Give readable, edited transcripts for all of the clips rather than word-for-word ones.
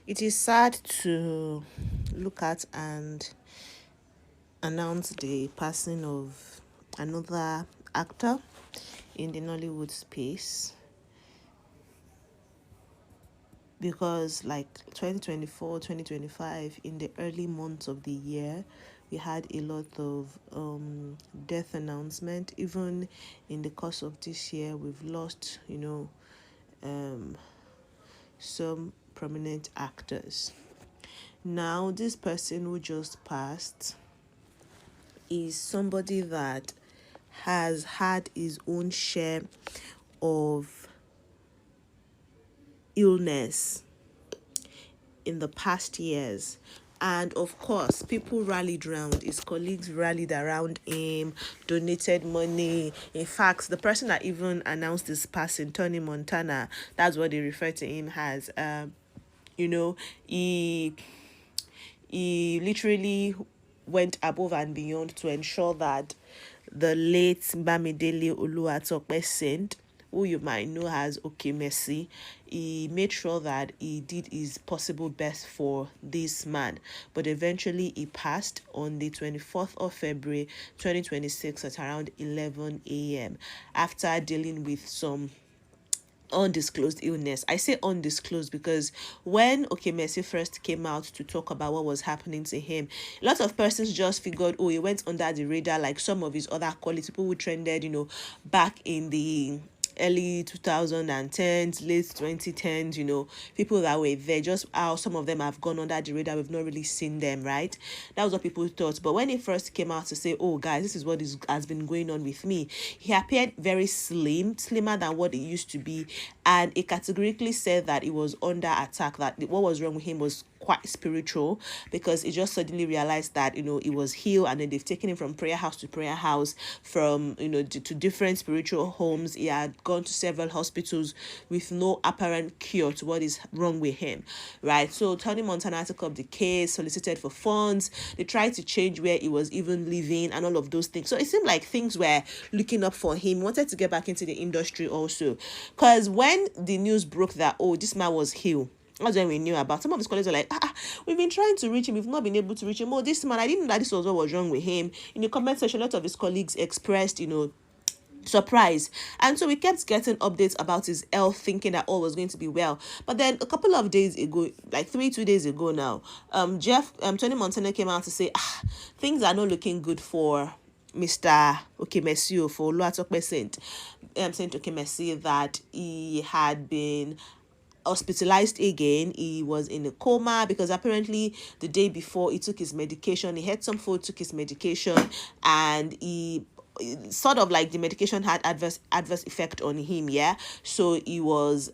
It is sad to look at and announce the passing of another actor in the Nollywood space, because like 2024, 2025, in the early months of the year, we had a lot of death announcement. Even in the course of this year, we've lost, some prominent actors. Now, this person who just passed is somebody that has had his own share of illness in the past years. And of course, people rallied around, his colleagues rallied around him, donated money. In fact, the person that even announced his passing, Tony Montana, that's what they refer to him as. He literally went above and beyond to ensure that the late Bamidele Oluwatope Saint, who you might know as Oke Imesi, he made sure that he did his possible best for this man. But eventually he passed on the 24th of February 2026 at around 11 a.m. after dealing with some undisclosed illness. I say undisclosed because when Oke Imesi first came out to talk about what was happening to him, a lot of persons just figured, oh, he went under the radar like some of his other colleagues, people who trended, back in the early 2010s, late 2010s, people that were there, just how some of them have gone under the radar, we've not really seen them, right? That was what people thought. But when he first came out to say, oh guys, this is what has been going on with me, he appeared very slimmer than what it used to be, and he categorically said that he was under attack, that what was wrong with him was quite spiritual, because he just suddenly realized that he was healed, and then they've taken him from prayer house to prayer house, from to different spiritual homes. He had gone to several hospitals with no apparent cure to what is wrong with him, right? So Tony Montana took up the case, solicited for funds. They tried to change where he was even living and all of those things. So it seemed like things were looking up for him. He wanted to get back into the industry also, because when the news broke that, oh, this man was healed, that's when we knew about. Some of his colleagues were like, we've been trying to reach him, we've not been able to reach him. Oh, this man, I didn't know that this was what was wrong with him. In the comment section, a lot of his colleagues expressed, surprise, and so we kept getting updates about his health, thinking that all was going to be well. But then a couple of days ago, like 2 days ago now, Tony Montana came out to say, things are not looking good for Mr. Oke Imesi, for Oluwatope Saint. Saint Oke Imesi, that he had been hospitalized again. He was in a coma because apparently the day before he took his medication, he had some food, took his medication, and he sort of like the medication had adverse effect on him. So he was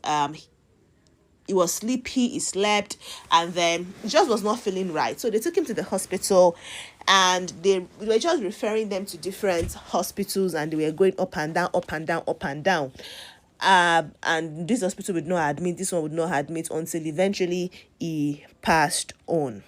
sleepy, he slept, and then he just was not feeling right. So they took him to the hospital, and they were just referring them to different hospitals, and they were going up and down, up and down, up and down. And this hospital would not admit, this one would not admit, until eventually he passed on.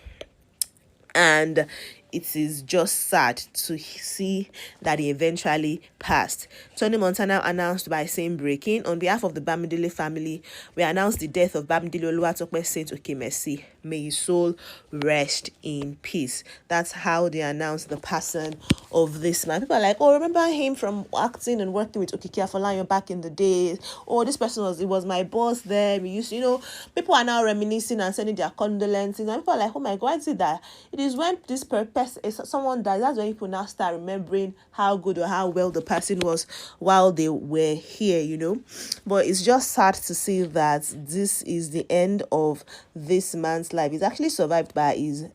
And it is just sad to see that he eventually passed. Tony Montana announced by saying, breaking, on behalf of the Bamidele family, we announce the death of Bamidele Oluwatope Saint Oke Imesi. May his soul rest in peace. That's how they announced the passing of this man. People are like, oh, remember him from acting and working with Okiki Afolayan back in the days? Oh, this person was my boss there. We used to, people are now reminiscing and sending their condolences. And people are like, oh my God, why is it that? It is when this purpose is someone dies, that's when people now start remembering how good or how well the person was while they were here, But it's just sad to see that this is the end of this man's life. He's actually survived by his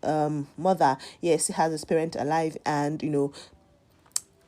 mother. Yes, he has his parent alive, and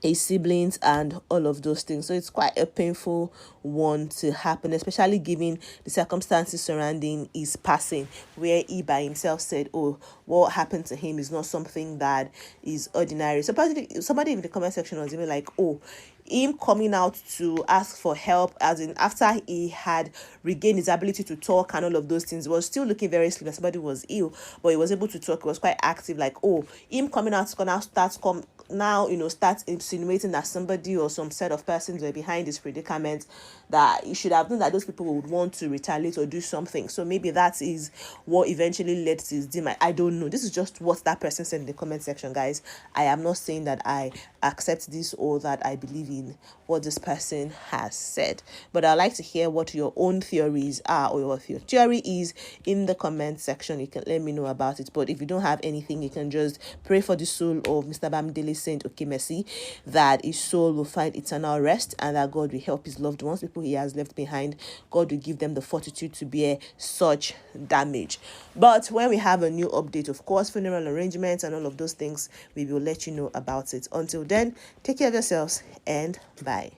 his siblings and all of those things. So it's quite a painful one to happen, especially given the circumstances surrounding his passing, where he by himself said, oh, what happened to him is not something that is ordinary. So somebody in the comment section was even like, oh, him coming out to ask for help, as in after he had regained his ability to talk and all of those things, was still looking very slim. Somebody was ill, but he was able to talk. He was quite active. Like, oh, him coming out to now start insinuating that somebody or some set of persons were behind his predicament. that he should have known that those people would want to retaliate or do something. So maybe that is what eventually led to his demise. I don't know. This is just what that person said in the comment section, guys. I am not saying that I accept this or that I believe in what this person has said, but I'd like to hear what your own theories are, or what your theory is, in the comment section. You can let me know about it. But if you don't have anything, you can just pray for the soul of Mr. Bamidele Saint Oke Imesi, that his soul will find eternal rest, and that God will help his loved ones, people he has left behind. God will give them the fortitude to bear such damage. But when we have a new update, of course, funeral arrangements and all of those things, we will let you know about it. Until then, take care of yourselves and bye.